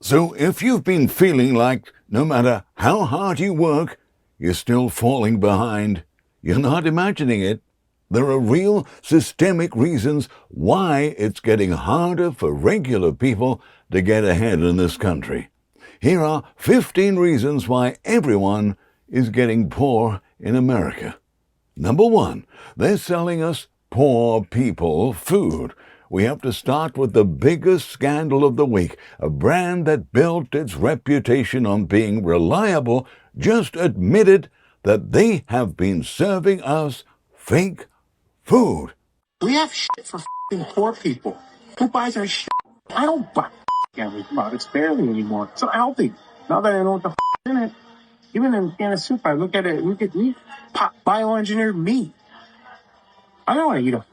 So if you've been feeling like no matter how hard you work, you're still falling behind, you're not imagining it. There are real systemic reasons why it's getting harder for regular people to get ahead in this country. Here are 15 reasons why everyone is getting poor in America. Number one, they're selling us poor people food. We have to start with the biggest scandal of the week. A brand that built its reputation on being reliable just admitted that they have been serving us fake food. We have shit for poor people. Who buys our shit? I don't buy every products barely anymore. It's not healthy. Now that I know what the in it, even in a can of soup, I look at it, look at meat, bioengineered meat. I don't want to eat a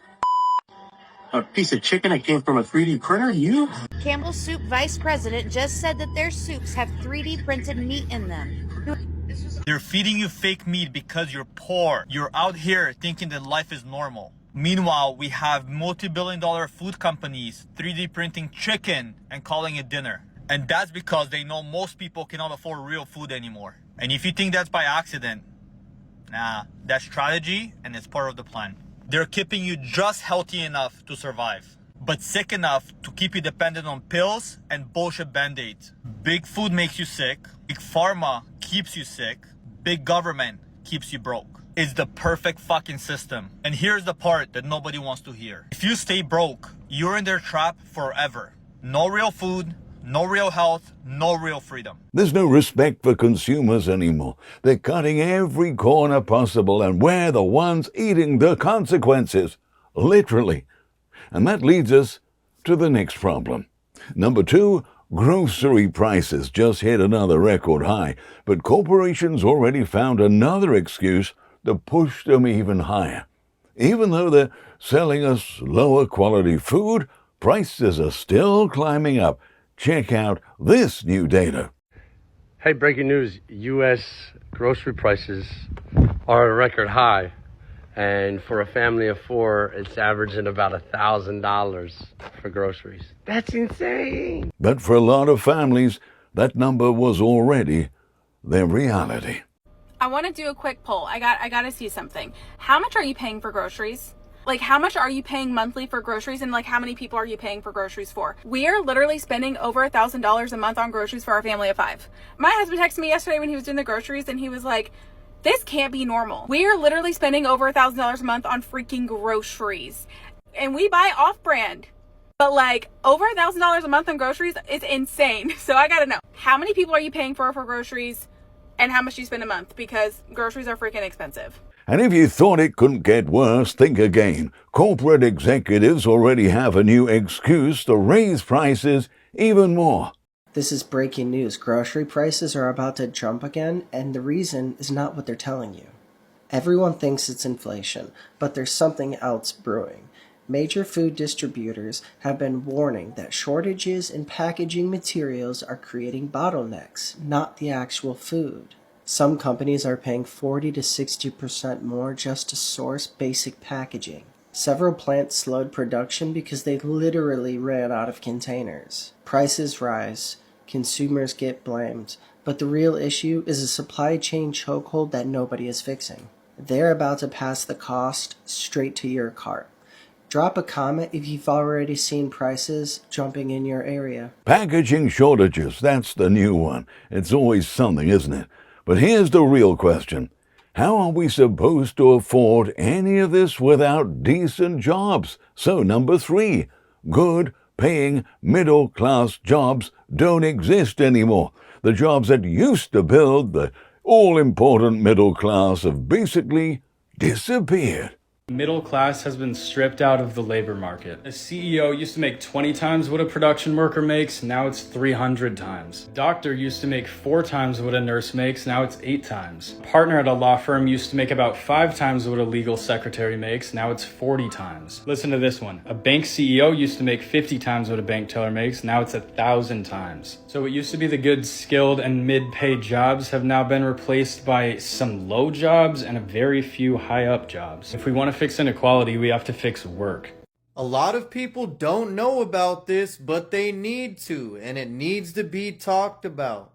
piece of chicken that came from a 3D printer. You? Campbell's Soup Vice President just said that their soups have 3D printed meat in them. They're feeding you fake meat because you're poor. You're out here thinking that life is normal. Meanwhile, we have multi-billion-dollar food companies 3D printing chicken and calling it dinner. And that's because they know most people cannot afford real food anymore. And if you think that's by accident, nah, that's strategy and it's part of the plan. They're keeping you just healthy enough to survive, but sick enough to keep you dependent on pills and bullshit band-aids. Big food makes you sick. Big pharma keeps you sick. Big government keeps you broke. It's the perfect fucking system. And here's the part that nobody wants to hear. If you stay broke, you're in their trap forever. No real food, no real health, no real freedom. There's no respect for consumers anymore. They're cutting every corner possible, and we're the ones eating the consequences. Literally. And that leads us to the next problem. Number two, grocery prices just hit another record high, but corporations already found another excuse to push them even higher. Even though they're selling us lower quality food, prices are still climbing up. Check out this new data. Hey, breaking news. U.S. grocery prices are at a record high. And for a family of four, it's averaging about $1,000 for groceries. That's insane. But for a lot of families, that number was already their reality. I want to do a quick poll. I got to see something. How much are you paying for groceries? Like, how much are you paying monthly for groceries, and like how many people are you paying for groceries for? We are literally spending over $1,000 a month on groceries for our family of five. My husband texted me yesterday when he was doing the groceries, and he was like, this can't be normal. We are literally spending over $1,000 a month on freaking groceries, and we buy off-brand. But like over $1,000 a month on groceries is insane. So I gotta know, how many people are you paying for groceries, and how much do you spend a month? Because groceries are freaking expensive. And if you thought it couldn't get worse, think again. Corporate executives already have a new excuse to raise prices even more. This is breaking news. Grocery prices are about to jump again, and the reason is not what they're telling you. Everyone thinks it's inflation, but there's something else brewing. Major food distributors have been warning that shortages in packaging materials are creating bottlenecks, not the actual food. Some companies are paying 40 to 60% more just to source basic packaging. Several plants slowed production because they literally ran out of containers. Prices rise, consumers get blamed, but the real issue is a supply chain chokehold that nobody is fixing. They're about to pass the cost straight to your cart. Drop a comment if you've already seen prices jumping in your area. Packaging shortages, that's the new one. It's always something, isn't it? But here's the real question. How are we supposed to afford any of this without decent jobs? So, number three, good, paying, middle-class jobs don't exist anymore. The jobs that used to build the all-important middle class have basically disappeared. Middle class has been stripped out of the labor market. A CEO used to make 20 times what a production worker makes, now it's 300 times. Doctor used to make 4 times what a nurse makes, now it's 8 times. Partner at a law firm used to make about 5 times what a legal secretary makes, now it's 40 times. Listen to this one. A bank CEO used to make 50 times what a bank teller makes, now it's 1,000 times. So what used to be the good, skilled, and mid-paid jobs have now been replaced by some low jobs and a very few high-up jobs. If we want to fix inequality, we have to fix work. A lot of people don't know about this, but they need to, and it needs to be talked about.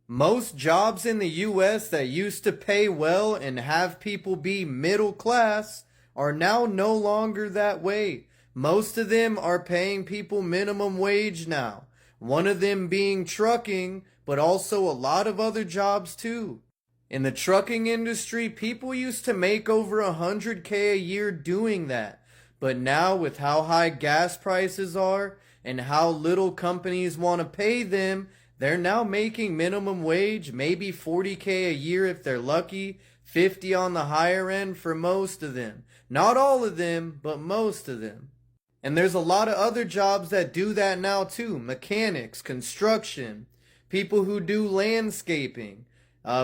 Most jobs in the US that used to pay well and have people be middle class are now no longer that way. Most of them are paying people minimum wage now. One of them being trucking, but also a lot of other jobs too. In the trucking industry, people used to make over $100K a year doing that. But now with how high gas prices are and how little companies want to pay them, they're now making minimum wage, maybe $40K a year if they're lucky, 50 on the higher end for most of them. Not all of them, but most of them. And there's a lot of other jobs that do that now too. Mechanics, construction, people who do landscaping,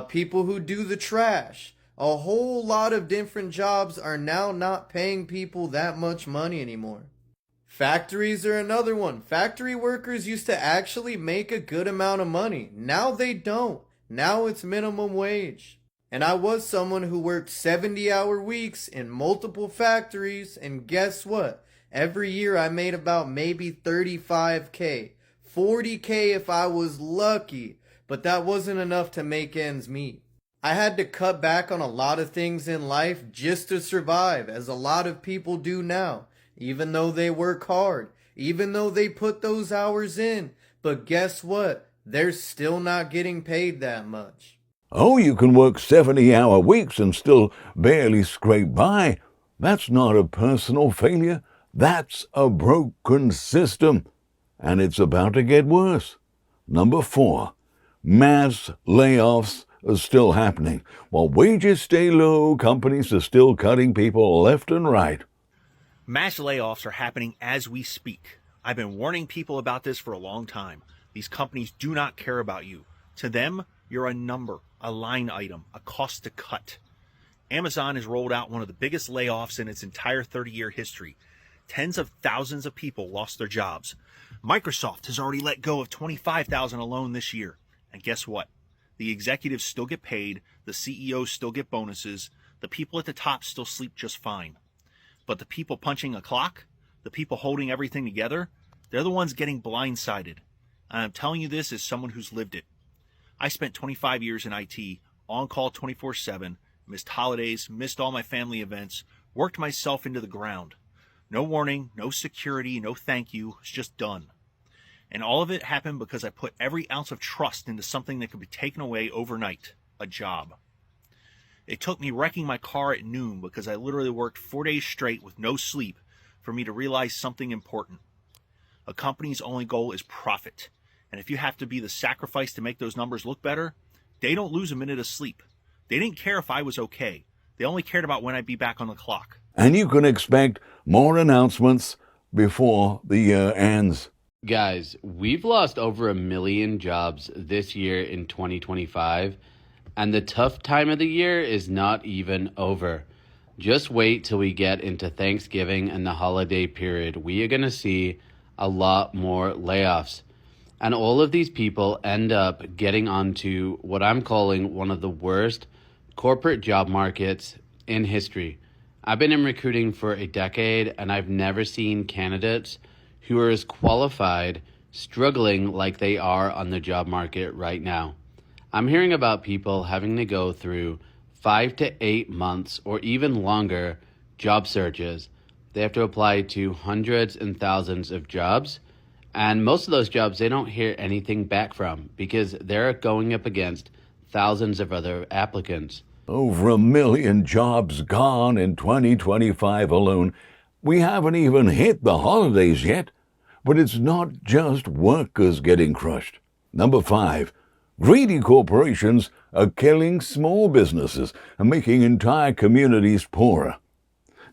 people who do the trash. A whole lot of different jobs are now not paying people that much money anymore. Factories are another one. Factory workers used to actually make a good amount of money. Now they don't. Now it's minimum wage. And I was someone who worked 70-hour weeks in multiple factories, and guess what? Every year I made about maybe 35K. 40K if I was lucky, but that wasn't enough to make ends meet. I had to cut back on a lot of things in life just to survive, as a lot of people do now, even though they work hard, even though they put those hours in. But guess what? They're still not getting paid that much. Oh, you can work 70-hour weeks and still barely scrape by. That's not a personal failure. That's a broken system. And it's about to get worse. Number 4, mass layoffs are still happening. While wages stay low, companies are still cutting people left and right. Mass layoffs are happening as we speak. I've been warning people about this for a long time. These companies do not care about you. To them, you're a number, a line item, a cost to cut. Amazon has rolled out one of the biggest layoffs in its entire 30-year history. Tens of thousands of people lost their jobs. Microsoft has already let go of 25,000 alone this year. And guess what? The executives still get paid, the CEOs still get bonuses, the people at the top still sleep just fine. But the people punching a clock, the people holding everything together, they're the ones getting blindsided. And I'm telling you this as someone who's lived it. I spent 25 years in IT, on call 24/7, missed holidays, missed all my family events, worked myself into the ground. No warning, no security, no thank you, it's just done. And all of it happened because I put every ounce of trust into something that could be taken away overnight, a job. It took me wrecking my car at noon because I literally worked 4 days straight with no sleep for me to realize something important. A company's only goal is profit. And if you have to be the sacrifice to make those numbers look better, they don't lose a minute of sleep. They didn't care if I was okay. They only cared about when I'd be back on the clock. And you can expect more announcements before the year ends. Guys, we've lost over 1 million jobs this year in 2025, and the tough time of the year is not even over. Just wait till we get into Thanksgiving and the holiday period. We are going to see a lot more layoffs. And all of these people end up getting onto what I'm calling one of the worst corporate job markets in history. I've been in recruiting for a decade, and I've never seen candidates who are as qualified struggling like they are on the job market right now. I'm hearing about people having to go through 5 to 8 months or even longer job searches. They have to apply to hundreds and thousands of jobs, and most of those jobs they don't hear anything back from because they're going up against thousands of other applicants. Over 1 million jobs gone in 2025 alone. We haven't even hit the holidays yet, but it's not just workers getting crushed. Number 5, greedy corporations are killing small businesses and making entire communities poorer.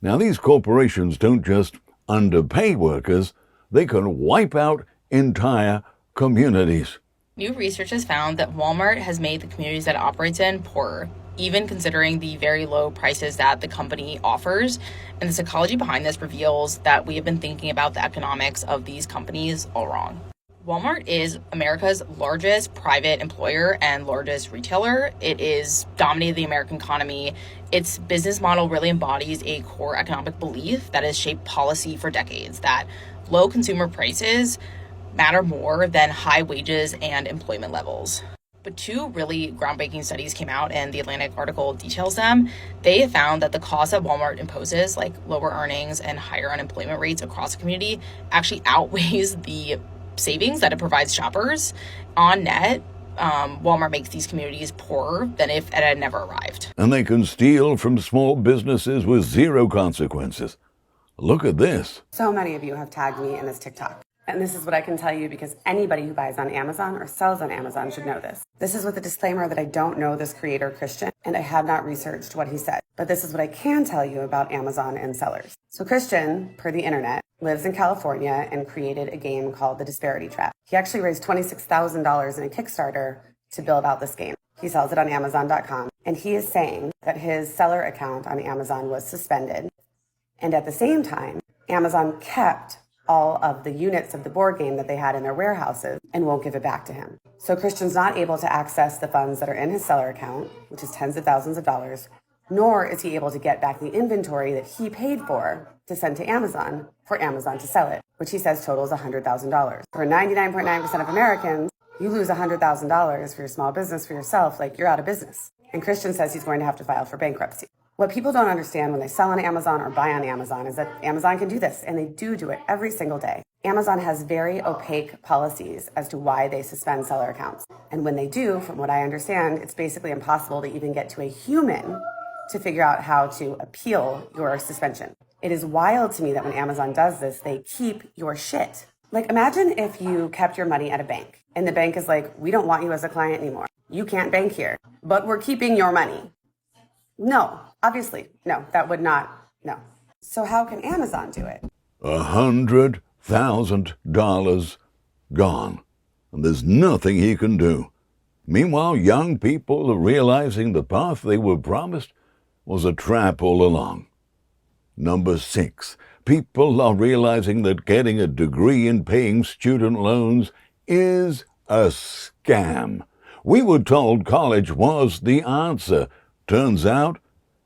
Now, these corporations don't just underpay workers, they can wipe out entire communities. New research has found that Walmart has made the communities that it operates in poorer, even considering the very low prices that the company offers. And the psychology behind this reveals that we have been thinking about the economics of these companies all wrong. Walmart is America's largest private employer and largest retailer. It is dominated the American economy. Its business model really embodies a core economic belief that has shaped policy for decades, that low consumer prices matter more than high wages and employment levels. But two really groundbreaking studies came out, and the Atlantic article details them. They found that the cost that Walmart imposes, like lower earnings and higher unemployment rates across the community, actually outweighs the savings that it provides shoppers. On net, Walmart makes these communities poorer than if it had never arrived. And they can steal from small businesses with zero consequences. Look at this. So many of you have tagged me in this TikTok. And this is what I can tell you because anybody who buys on Amazon or sells on Amazon should know this. This is with a disclaimer that I don't know this creator, Christian, and I have not researched what he said. But this is what I can tell you about Amazon and sellers. So Christian, per the internet, lives in California and created a game called The Disparity Trap. He actually raised $26,000 in a Kickstarter to build out this game. He sells it on Amazon.com. And he is saying that his seller account on Amazon was suspended. And at the same time, Amazon kept all of the units of the board game that they had in their warehouses and won't give it back to him. So Christian's not able to access the funds that are in his seller account, which is tens of thousands of dollars, nor is he able to get back the inventory that he paid for to send to Amazon for Amazon to sell it, which he says totals $100,000. For 99.9% of Americans, you lose $100,000 for your small business, for yourself, like you're out of business. And Christian says he's going to have to file for bankruptcy. What people don't understand when they sell on Amazon or buy on Amazon is that Amazon can do this, and they do it every single day. Amazon has very opaque policies as to why they suspend seller accounts. And when they do, from what I understand, it's basically impossible to even get to a human to figure out how to appeal your suspension. It is wild to me that when Amazon does this, they keep your shit. Like, imagine if you kept your money at a bank, and the bank is like, we don't want you as a client anymore. You can't bank here, but we're keeping your money. No, obviously, no, that would not, no. So how can Amazon do it? $100,000 gone, and there's nothing he can do. Meanwhile, young people are realizing the path they were promised was a trap all along. Number 6, people are realizing that getting a degree in paying student loans is a scam. We were told college was the answer. Turns out,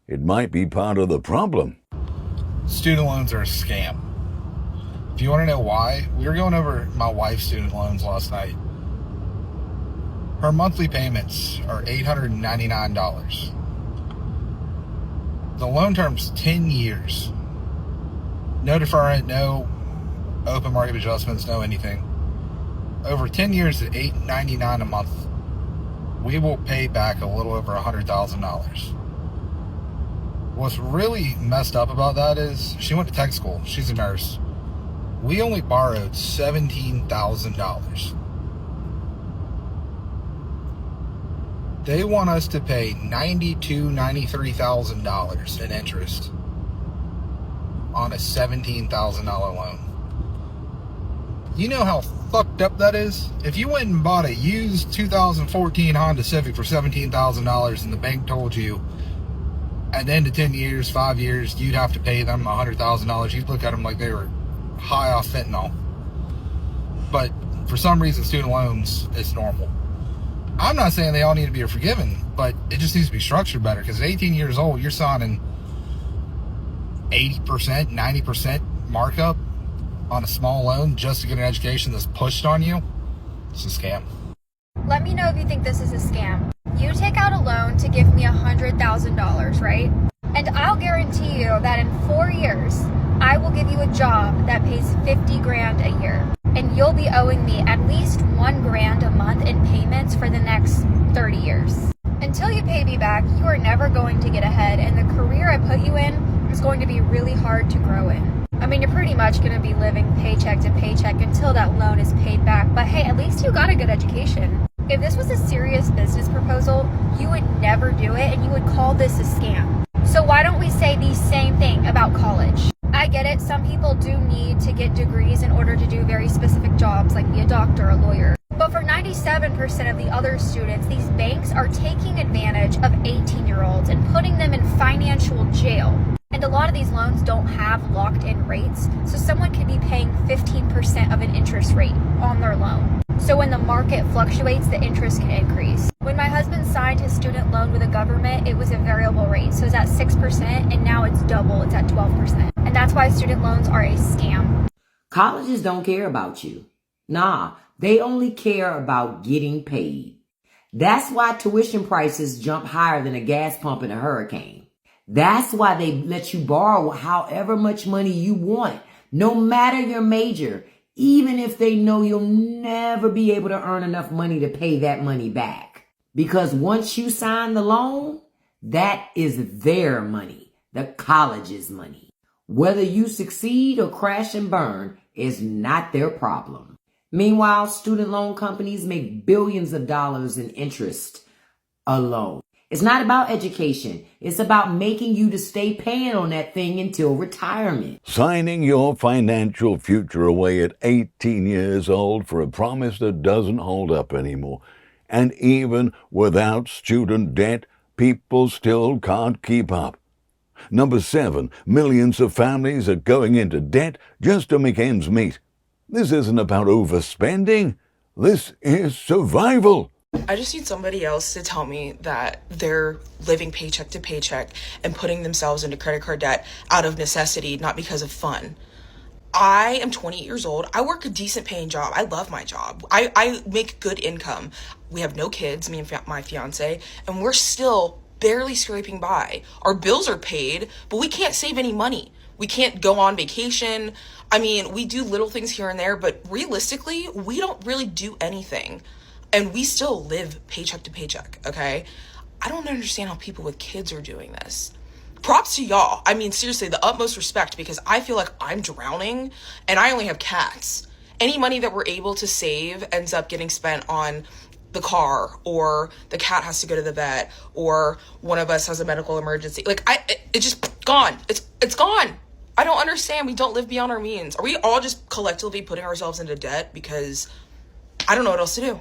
it might be part of the problem. Student loans are a scam. If you want to know why, we were going over my wife's student loans last night. Her monthly payments are $899. The loan term's 10 years. No deferment, no open market adjustments, no anything. Over 10 years at $899 a month, we will pay back a little over $100,000. What's really messed up about that is she went to tech school. She's a nurse. We only borrowed $17,000. They want us to pay $92,000, $93,000 in interest on a $17,000 loan. You know how fucked up that is? If you went and bought a used 2014 Honda Civic for $17,000 and the bank told you at the end of 10 years, 5 years, you'd have to pay them $100,000, you'd look at them like they were high off fentanyl. But for some reason, student loans, it's normal. I'm not saying they all need to be forgiven, but it just needs to be structured better, because at 18 years old, you're signing 80%, 90% markup on a small loan just to get an education that's pushed on you. It's a scam. Let me know if you think this is a scam. You take out a loan to give me $100,000, right? And I'll guarantee you that in 4 years, I will give you a job that pays $50,000 a year. And you'll be owing me at least $1,000 a month in payments for the next 30 years. Until you pay me back, you are never going to get ahead, and the career I put you in is going to be really hard to grow in. I mean, you're pretty much going to be living paycheck to paycheck until that loan is paid back, but hey, at least you got a good education. If this was a serious business proposal, you would never do it, and you would call this a scam. So why don't we say the same thing about college? I get it, some people do need to get degrees in order to do very specific jobs, like be a doctor, a lawyer. But for 97% of the other students, these banks are taking advantage of 18-year-olds and putting them in financial jail. And And a lot of these loans don't have locked-in rates, so someone could be paying 15% of an interest rate on their loan. So when the market fluctuates, the interest can increase. When my husband signed his student loan with the government, it was a variable rate, so it's at 6%, and now it's double, it's at 12%. And that's why student loans are a scam. Colleges don't care about you. Nah, they only care about getting paid. That's why tuition prices jump higher than a gas pump in a hurricane. That's why they let you borrow however much money you want, no matter your major, even if they know you'll never be able to earn enough money to pay that money back. Because once you sign the loan, that is their money, the college's money. Whether you succeed or crash and burn is not their problem. Meanwhile, student loan companies make billions of dollars in interest alone. It's not about education. It's about making you to stay paying on that thing until retirement. Signing your financial future away at 18 years old for a promise that doesn't hold up anymore. And even without student debt, people still can't keep up. Number 7, millions of families are going into debt just to make ends meet. This isn't about overspending. This is survival. I just need somebody else to tell me that they're living paycheck to paycheck and putting themselves into credit card debt out of necessity, not because of fun. I am 28 years old. I work a decent paying job. I love my job. I make good income. We have no kids, me and my fiance, and we're still barely scraping by. Our bills are paid, but we can't save any money. We can't go on vacation. I mean, we do little things here and there, but realistically, we don't really do anything. And we still live paycheck to paycheck, okay? I don't understand how people with kids are doing this. Props to y'all. I mean, seriously, the utmost respect, because I feel like I'm drowning and I only have cats. Any money that we're able to save ends up getting spent on the car, or the cat has to go to the vet, or one of us has a medical emergency. Like, it's just gone. It's gone. I don't understand. We don't live beyond our means. Are we all just collectively putting ourselves into debt because I don't know what else to do?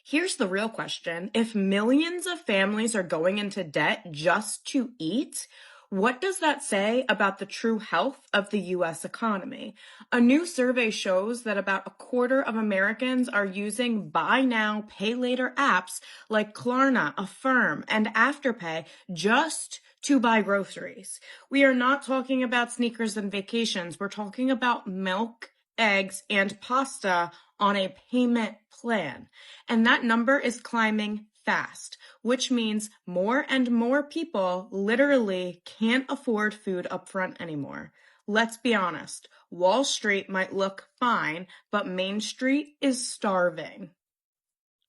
Here's the real question. If millions of families are going into debt just to eat, what does that say about the true health of the U.S. economy? A new survey shows that about a quarter of Americans are using buy now, pay later apps like Klarna, Affirm, and Afterpay just to buy groceries. We are not talking about sneakers and vacations. We're talking about milk, eggs, and pasta on a payment plan. And that number is climbing fast, which means more and more people literally can't afford food up front anymore. Let's be honest, Wall Street might look fine, but Main Street is starving.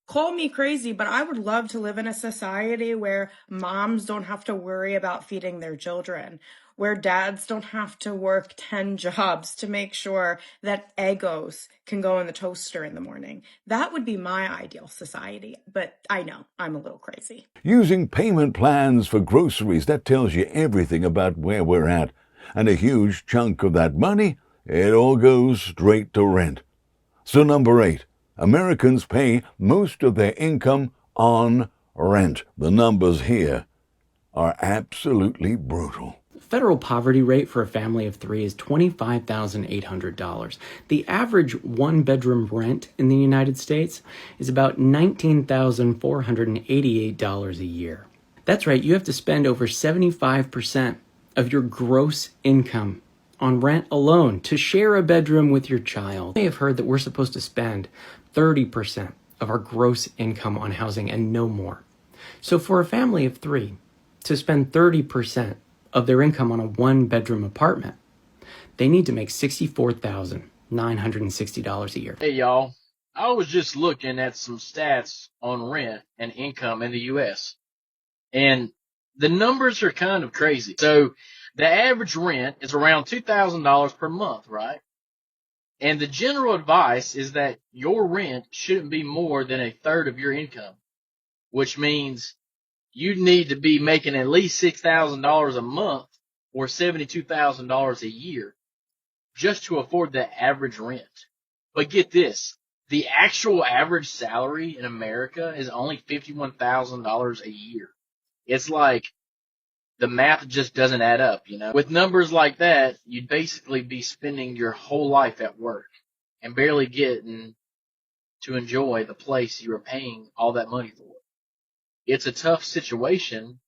Call me crazy, but I would love to live in a society where moms don't have to worry about feeding their children, where dads don't have to work 10 jobs to make sure that Eggos can go in the toaster in the morning. That would be my ideal society, but I know I'm a little crazy. Using payment plans for groceries, that tells you everything about where we're at. And a huge chunk of that money, it all goes straight to rent. So number 8, Americans pay most of their income on rent. The numbers here are absolutely brutal. Federal poverty rate for a family of 3 is $25,800. The average one-bedroom rent in the United States is about $19,488 a year. That's right, you have to spend over 75% of your gross income on rent alone to share a bedroom with your child. You may have heard that we're supposed to spend 30% of our gross income on housing and no more. So for a family of 3 to spend 30% of their income on a one-bedroom apartment, they need to make $64,960 a year. Hey y'all, I was just looking at some stats on rent and income in the U.S. and the numbers are kind of crazy. So the average rent is around $2,000 per month, right? And the general advice is that your rent shouldn't be more than a third of your income, which means you need to be making at least $6,000 a month or $72,000 a year just to afford the average rent. But get this, the actual average salary in America is only $51,000 a year. It's like the math just doesn't add up, you know. With numbers like that, you'd basically be spending your whole life at work and barely getting to enjoy the place you are paying all that money for. It's a tough situation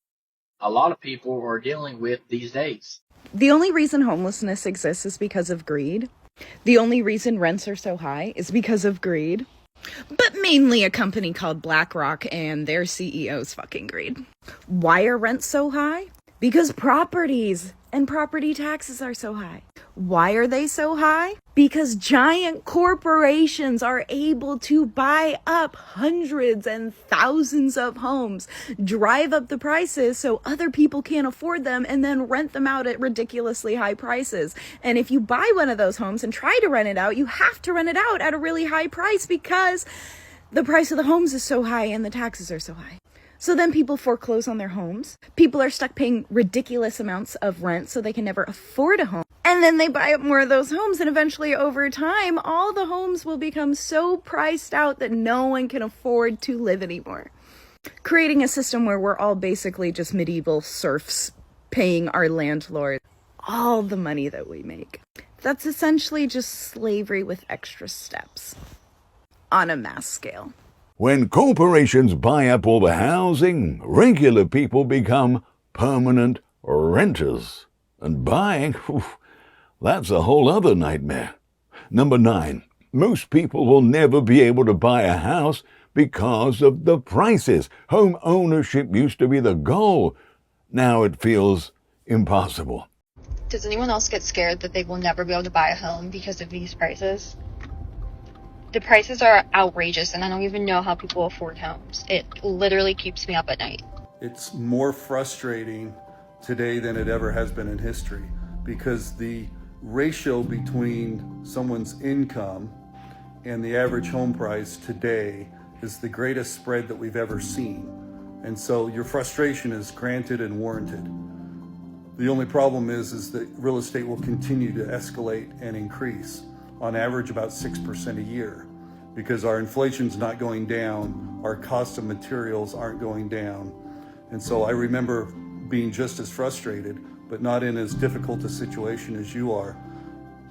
a lot of people are dealing with these days. The only reason homelessness exists is because of greed. The only reason rents are so high is because of greed. But mainly a company called BlackRock and their CEO's fucking greed. Why are rents so high? Because properties and property taxes are so high. Why are they so high? Because giant corporations are able to buy up hundreds and thousands of homes, drive up the prices so other people can't afford them, and then rent them out at ridiculously high prices. And if you buy one of those homes and try to rent it out, you have to rent it out at a really high price because the price of the homes is so high and the taxes are so high. So then people foreclose on their homes. People are stuck paying ridiculous amounts of rent so they can never afford a home. And then they buy up more of those homes, and eventually over time, all the homes will become so priced out that no one can afford to live anymore. Creating a system where we're all basically just medieval serfs paying our landlord all the money that we make. That's essentially just slavery with extra steps on a mass scale. When corporations buy up all the housing, regular people become permanent renters. And buying, that's a whole other nightmare. Number 9, most people will never be able to buy a house because of the prices. Home ownership used to be the goal. Now it feels impossible. Does anyone else get scared that they will never be able to buy a home because of these prices? The prices are outrageous, and I don't even know how people afford homes. It literally keeps me up at night. It's more frustrating today than it ever has been in history because the ratio between someone's income and the average home price today is the greatest spread that we've ever seen. And so your frustration is granted and warranted. The only problem is that real estate will continue to escalate and increase, on average about 6% a year, because our inflation's not going down, our cost of materials aren't going down. And so I remember being just as frustrated, but not in as difficult a situation as you are,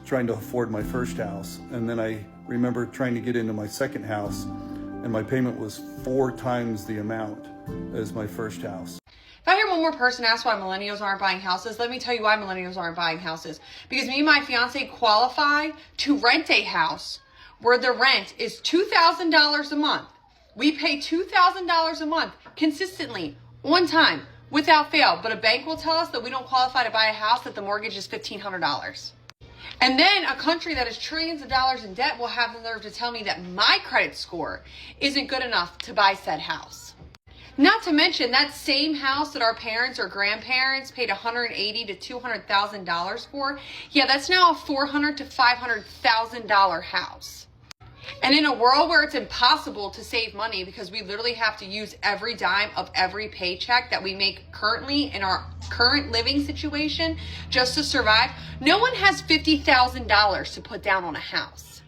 trying to afford my first house. And then I remember trying to get into my second house, and my payment was 4 times the amount as my first house. If I hear one more person ask why millennials aren't buying houses, let me tell you why millennials aren't buying houses. Because me and my fiance qualify to rent a house where the rent is $2,000 a month. We pay $2,000 a month consistently, one time, without fail. But a bank will tell us that we don't qualify to buy a house, that the mortgage is $1,500. And then a country that is trillions of dollars in debt will have the nerve to tell me that my credit score isn't good enough to buy said house. Not to mention that same house that our parents or grandparents paid $180,000 to $200,000 for, yeah, that's now a $400,000 to $500,000 house. And in a world where it's impossible to save money because we literally have to use every dime of every paycheck that we make currently in our current living situation just to survive, no one has $50,000 to put down on a house.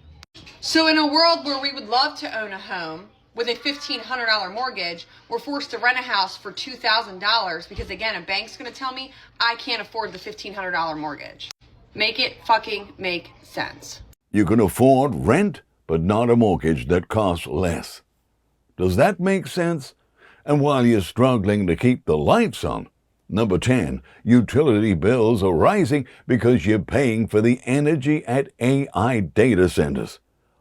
So in a world where we would love to own a home with a $1,500 mortgage, we're forced to rent a house for $2,000 because, again, a bank's going to tell me I can't afford the $1,500 mortgage. Make it fucking make sense. You can afford rent, but not a mortgage that costs less. Does that make sense? And while you're struggling to keep the lights on, number 10, utility bills are rising because you're paying for the energy at AI data centers.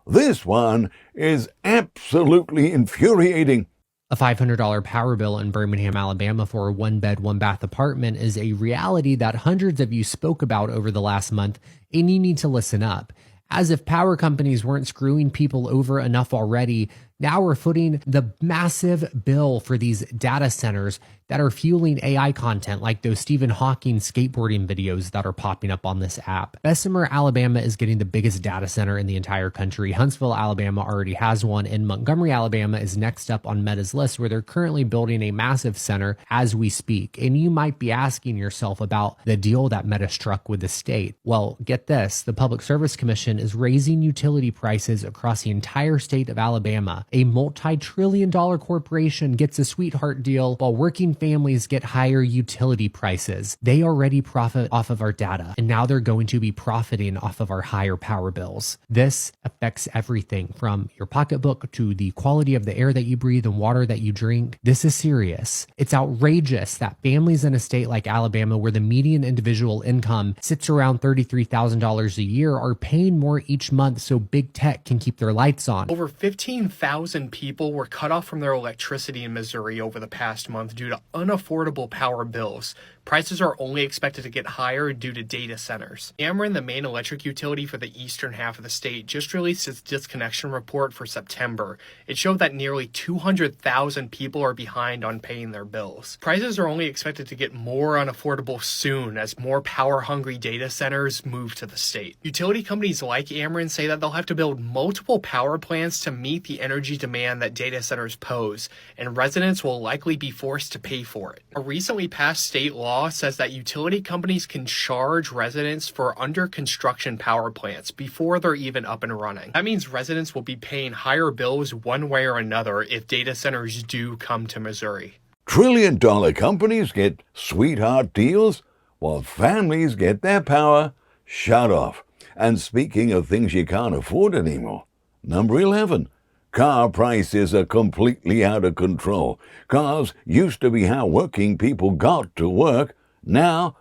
This one is absolutely infuriating. A $500 power bill in Birmingham, Alabama for a 1-bed, 1-bath apartment is a reality that hundreds of you spoke about over the last month, and you need to listen up. As if power companies weren't screwing people over enough already, now we're footing the massive bill for these data centers that are fueling AI content like those Stephen Hawking skateboarding videos that are popping up on this app. Bessemer, Alabama is getting the biggest data center in the entire country. Huntsville, Alabama already has one, and Montgomery, Alabama is next up on Meta's list, where they're currently building a massive center as we speak. And you might be asking yourself about the deal that Meta struck with the state. Well, get this, the Public Service Commission is raising utility prices across the entire state of Alabama. A multi-trillion-dollar corporation gets a sweetheart deal while working families get higher utility prices. They already profit off of our data, and now they're going to be profiting off of our higher power bills. This affects everything from your pocketbook to the quality of the air that you breathe and water that you drink. This is serious. It's outrageous that families in a state like Alabama, where the median individual income sits around $33,000 a year, are paying more each month so big tech can keep their lights on. Over 15,000 people were cut off from their electricity in Missouri over the past month due to unaffordable power bills. Prices are only expected to get higher due to data centers. Ameren, the main electric utility for the eastern half of the state, just released its disconnection report for September. It showed that nearly 200,000 people are behind on paying their bills. Prices are only expected to get more unaffordable soon as more power-hungry data centers move to the state. Utility companies like Ameren say that they'll have to build multiple power plants to meet the energy demand that data centers pose, and residents will likely be forced to pay for it. A recently passed state law says that utility companies can charge residents for under-construction power plants before they're even up and running. That means residents will be paying higher bills one way or another if data centers do come to Missouri. Trillion-dollar companies get sweetheart deals while families get their power shut off. And speaking of things you can't afford anymore, number 11. Car prices are completely out of control. Cars used to be how working people got to work. Now,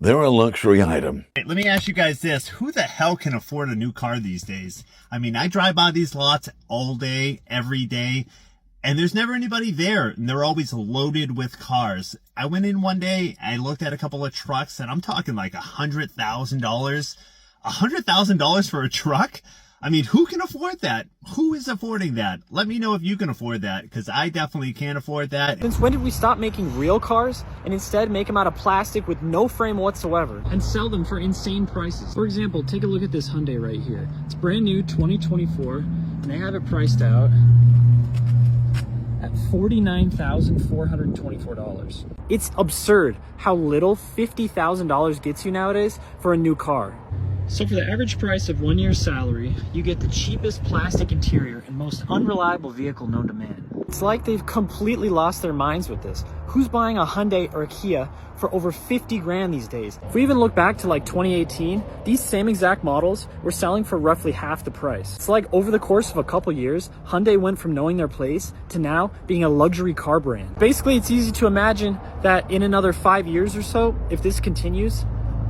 they're a luxury item. Hey, let me ask you guys this. Who the hell can afford a new car these days? I mean, I drive by these lots all day, every day, and there's never anybody there, and they're always loaded with cars. I went in one day, I looked at a couple of trucks, and I'm talking like $100,000. $100,000 for a truck? I mean, who can afford that? Who is affording that? Let me know if you can afford that, because I definitely can't afford that. Since when did we stop making real cars and instead make them out of plastic with no frame whatsoever and sell them for insane prices? For example, take a look at this Hyundai right here. It's brand new, 2024, and they have it priced out at $49,424. It's absurd how little $50,000 gets you nowadays for a new car. So for the average price of 1 year's salary, you get the cheapest plastic interior and most unreliable vehicle known to man. It's like they've completely lost their minds with this. Who's buying a Hyundai or a Kia for over 50 grand these days? If we even look back to like 2018, these same exact models were selling for roughly half the price. It's like over the course of a couple years, Hyundai went from knowing their place to now being a luxury car brand. Basically, it's easy to imagine that in another 5 years or so, if this continues,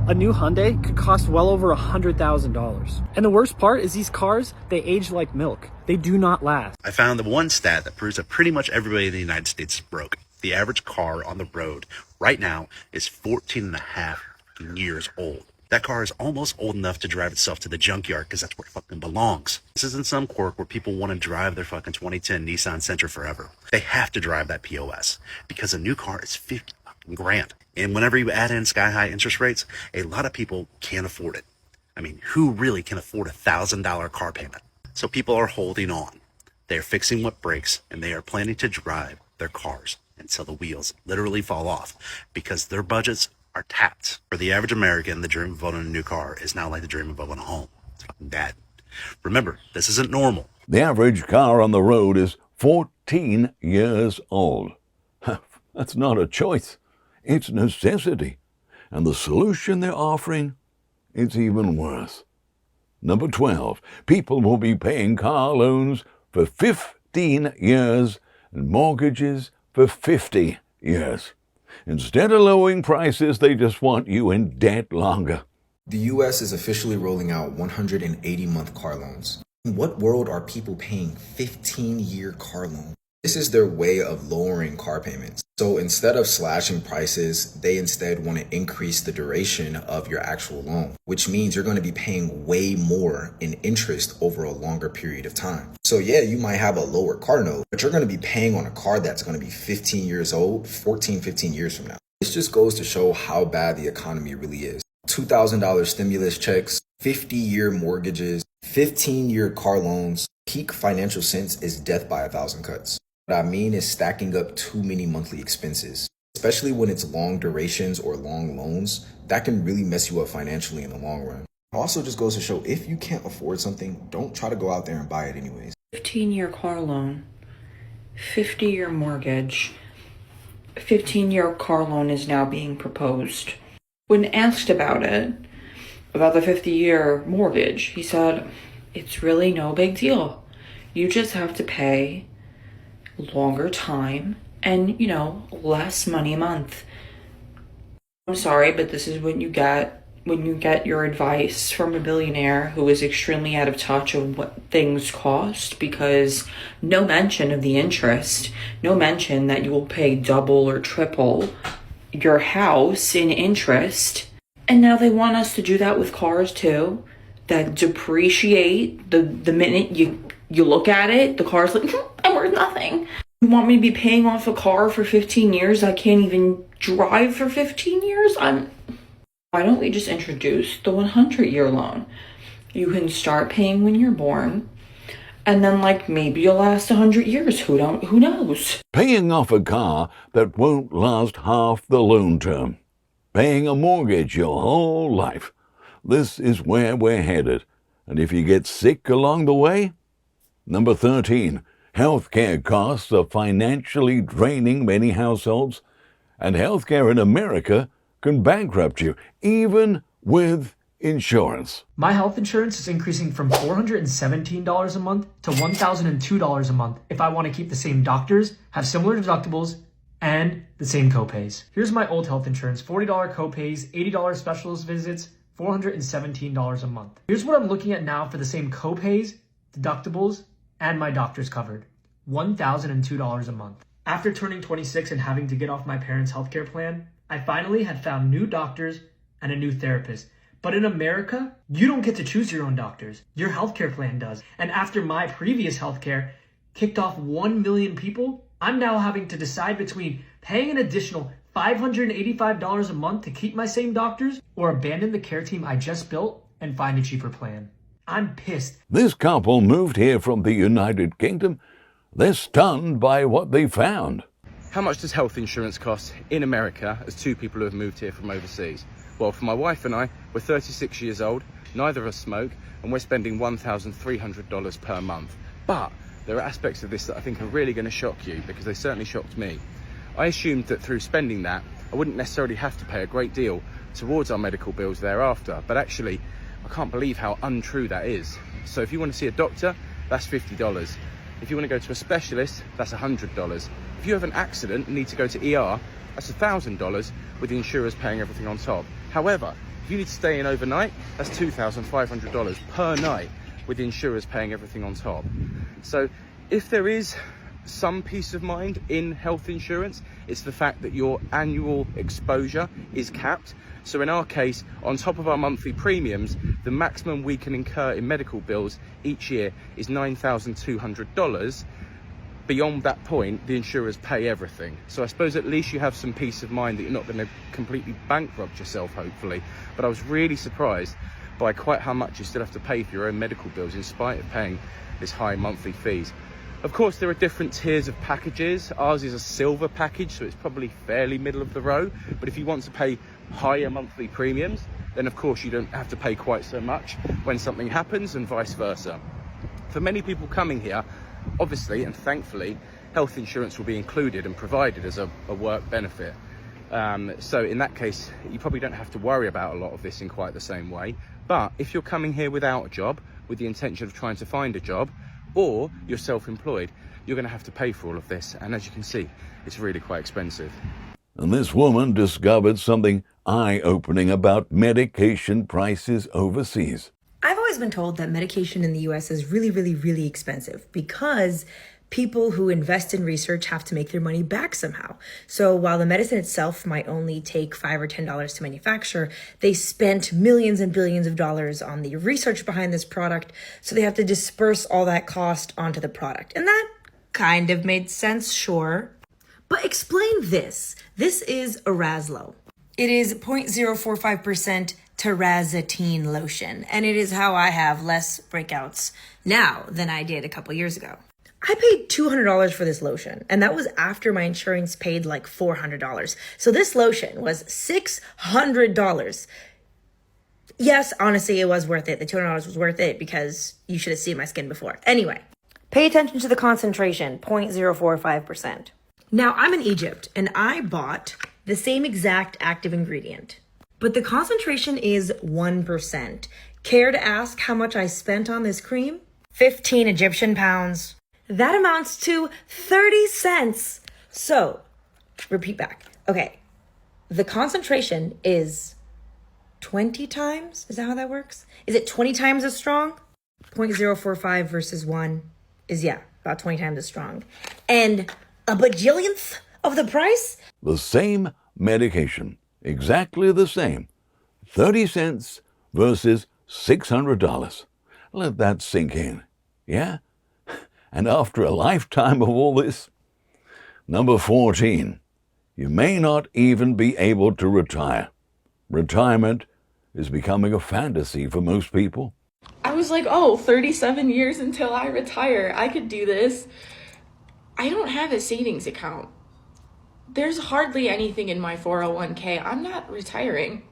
a new Hyundai could cost well over $100,000. And the worst part is these cars, they age like milk. They do not last. I found the one stat that proves that pretty much everybody in the United States is broke. The average car on the road right now is 14 and a half years old. That car is almost old enough to drive itself to the junkyard because that's where it fucking belongs. This isn't some quirk where people want to drive their fucking 2010 Nissan Sentra forever. They have to drive that POS because a new car is 50 fucking grand. And whenever you add in sky-high interest rates, a lot of people can't afford it. I mean, who really can afford a $1,000 car payment? So people are holding on. They are fixing what breaks, and they are planning to drive their cars until the wheels literally fall off because their budgets are tapped. For the average American, the dream of owning a new car is now like the dream of owning a home. It's fucking bad. Remember, this isn't normal. The average car on the road is 14 years old. That's not a choice. It's necessity. And the solution they're offering, it's even worse. Number 12, people will be paying car loans for 15 years and mortgages for 50 years. Instead of lowering prices, they just want you in debt longer. The U.S. is officially rolling out 180-month car loans. In what world are people paying 15-year car loans? This is their way of lowering car payments. So instead of slashing prices, they instead want to increase the duration of your actual loan, which means you're going to be paying way more in interest over a longer period of time. So yeah, you might have a lower car note, but you're going to be paying on a car that's going to be 15 years old, 14, 15 years from now. This just goes to show how bad the economy really is. $2,000 stimulus checks, 50-year mortgages, 15-year car loans. Peak financial sense is death by 1,000 cuts. What I mean is stacking up too many monthly expenses, especially when it's long durations or long loans. That can really mess you up financially in the long run. It also just goes to show if you can't afford something, don't try to go out there and buy it anyways. 15-year car loan, 50-year mortgage. 15-year car loan is now being proposed. When asked about it, about the 50-year mortgage, he said, it's really no big deal. You just have to pay longer time and, less money a month. I'm sorry, but this is what you get when you get your advice from a billionaire who is extremely out of touch of what things cost, because no mention of the interest, no mention that you will pay double or triple your house in interest. And now they want us to do that with cars too, that depreciate the minute you look at it. The car's like, I'm worth nothing. You want me to be paying off a car for 15 years? I can't even drive for 15 years? Why don't we just introduce the 100-year loan? You can start paying when you're born, and then maybe you'll last 100 years. Who knows? Paying off a car that won't last half the loan term. Paying a mortgage your whole life. This is where we're headed. And if you get sick along the way? Number 13. Healthcare costs are financially draining many households, and healthcare in America can bankrupt you, even with insurance. My health insurance is increasing from $417 a month to $1,002 a month if I want to keep the same doctors, have similar deductibles, and the same copays. Here's my old health insurance: $40 copays, $80 specialist visits, $417 a month. Here's what I'm looking at now for the same copays, deductibles, and my doctors covered: $1,002 a month. After turning 26 and having to get off my parents' healthcare plan, I finally had found new doctors and a new therapist. But in America, you don't get to choose your own doctors. Your healthcare plan does. And after my previous healthcare kicked off 1 million people, I'm now having to decide between paying an additional $585 a month to keep my same doctors or abandon the care team I just built and find a cheaper plan. I'm pissed. This couple moved here from the United Kingdom. They're stunned by what they found. How much does health insurance cost in America as two people who have moved here from overseas? Well, for my wife and I, we're 36 years old, neither of us smoke, and we're spending $1,300 per month. But there are aspects of this that I think are really going to shock you, because they certainly shocked me. I assumed that through spending that, I wouldn't necessarily have to pay a great deal towards our medical bills thereafter, but actually, I can't believe how untrue that is. So if you want to see a doctor, that's $50. If you want to go to a specialist, that's $100. If you have an accident and need to go to ER, that's $1,000 with the insurers paying everything on top. However, if you need to stay in overnight, that's $2,500 per night with the insurers paying everything on top. So if there is some peace of mind in health insurance, it's the fact that your annual exposure is capped. So in our case, on top of our monthly premiums, the maximum we can incur in medical bills each year is $9,200. Beyond that point, the insurers pay everything. So I suppose at least you have some peace of mind that you're not going to completely bankrupt yourself, hopefully. But I was really surprised by quite how much you still have to pay for your own medical bills in spite of paying this high monthly fees. Of course, there are different tiers of packages. Ours is a silver package, so it's probably fairly middle of the road. But if you want to pay higher monthly premiums, then of course you don't have to pay quite so much when something happens, and vice versa. For many people coming here, obviously and thankfully, health insurance will be included and provided as a work benefit. So in that case, you probably don't have to worry about a lot of this in quite the same way. But if you're coming here without a job, with the intention of trying to find a job, or you're self-employed, you're going to have to pay for all of this. And as you can see, it's really quite expensive. And this woman discovered something eye-opening about medication prices overseas. I've always been told that medication in the US is really, really, really expensive because people who invest in research have to make their money back somehow. So while the medicine itself might only take $5 or $10 to manufacture, they spent millions and billions of dollars on the research behind this product. So they have to disperse all that cost onto the product. And that kind of made sense, sure. But explain this. This is Eraslo. It is 0.045% terazatine lotion, and it is how I have less breakouts now than I did a couple years ago. I paid $200 for this lotion, and that was after my insurance paid like $400. So this lotion was $600. Yes, honestly, it was worth it. The $200 was worth it because you should have seen my skin before. Anyway, Pay attention to the concentration, 0.045%. Now, I'm in Egypt and I bought the same exact active ingredient, but the concentration is 1%. Care to ask how much I spent on this cream? 15 Egyptian pounds. That amounts to 30 cents. So, repeat back. Okay, the concentration is 20 times? Is that how that works? Is it 20 times as strong? 0.045 versus 1 is, about 20 times as strong. And a bajillionth of the price? The same medication, exactly the same. 30 cents versus $600. Let that sink in, yeah? And after a lifetime of all this? Number 14, you may not even be able to retire. Retirement is becoming a fantasy for most people. I was like, 37 years until I retire. I could do this. I don't have a savings account. There's hardly anything in my 401k. I'm not retiring.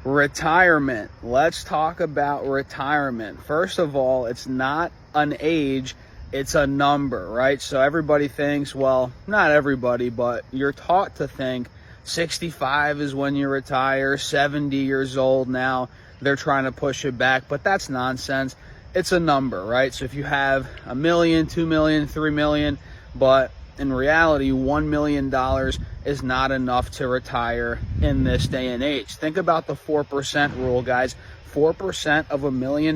Retirement. Let's talk about retirement. First of all, it's not an age, it's a number, right? So everybody thinks, well, not everybody, but you're taught to think 65 is when you retire, 70 years old now, they're trying to push it back, but that's nonsense. It's a number, right? So if you have $1 million, $2 million, $3 million, but in reality, $1 million is not enough to retire in this day and age. Think about the 4% rule, guys. 4% of $1 million.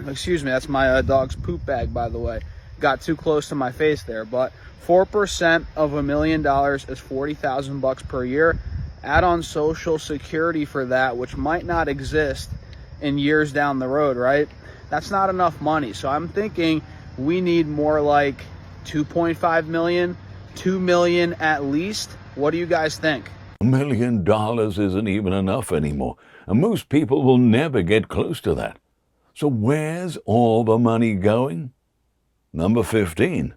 Excuse me, that's my dog's poop bag, by the way. Got too close to my face there, but 4% of $1 million is $40,000 per year. Add on Social Security for that, which might not exist in years down the road, right? That's not enough money. So I'm thinking we need more like 2.5 million, 2 million at least. What do you guys think? $1 million isn't even enough anymore, and most people will never get close to that. So where's all the money going? Number 15.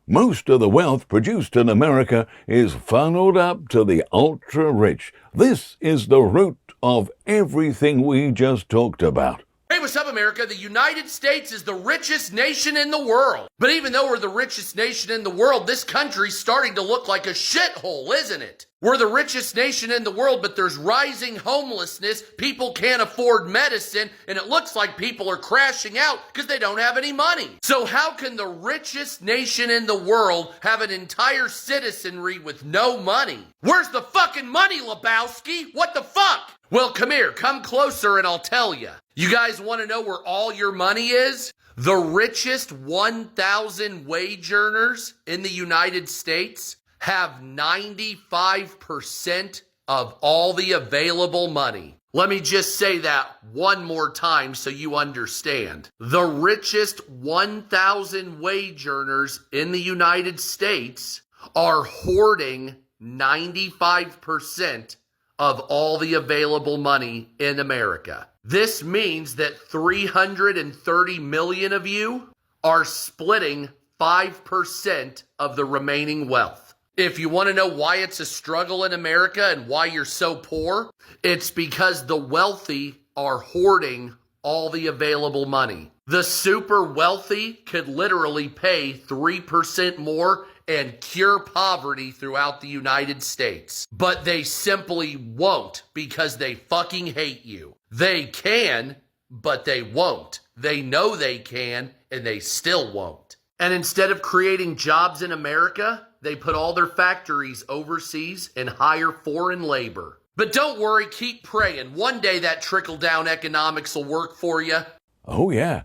Most of the wealth produced in America is funneled up to the ultra-rich. This is the root of everything we just talked about. Hey, what's up, America? The United States is the richest nation in the world. But even though we're the richest nation in the world, this country's starting to look like a shithole, isn't it? We're the richest nation in the world, but there's rising homelessness, people can't afford medicine, and it looks like people are crashing out because they don't have any money. So how can the richest nation in the world have an entire citizenry with no money? Where's the fucking money, Lebowski? What the fuck? Well, come here, come closer and I'll tell you. You guys want to know where all your money is? The richest 1,000 wage earners in the United States have 95% of all the available money. Let me just say that one more time so you understand. The richest 1,000 wage earners in the United States are hoarding 95% of all the available money in America. This means that 330 million of you are splitting 5% of the remaining wealth. If you want to know why it's a struggle in America and why you're so poor, it's because the wealthy are hoarding all the available money. The super wealthy could literally pay 3% more and cure poverty throughout the United States. But they simply won't because they fucking hate you. They can, but they won't. They know they can, and they still won't. And instead of creating jobs in America, they put all their factories overseas and hire foreign labor. But don't worry, keep praying. One day that trickle-down economics will work for you. Oh yeah,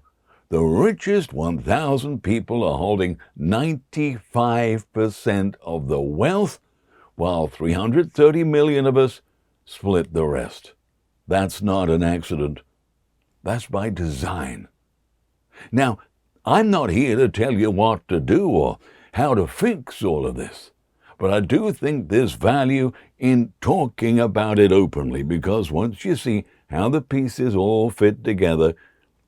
the richest 1,000 people are holding 95% of the wealth, while 330 million of us split the rest. That's not an accident. That's by design. Now, I'm not here to tell you what to do or how to fix all of this, but I do think there's value in talking about it openly, because once you see how the pieces all fit together,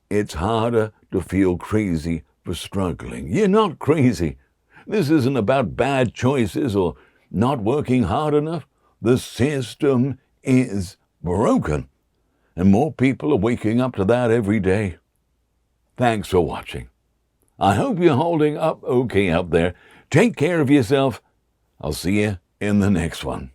it's harder to feel crazy for struggling. You're not crazy. This isn't about bad choices or not working hard enough. The system is broken, and more people are waking up to that every day. Thanks for watching. I hope you're holding up okay up there. Take care of yourself. I'll see you in the next one.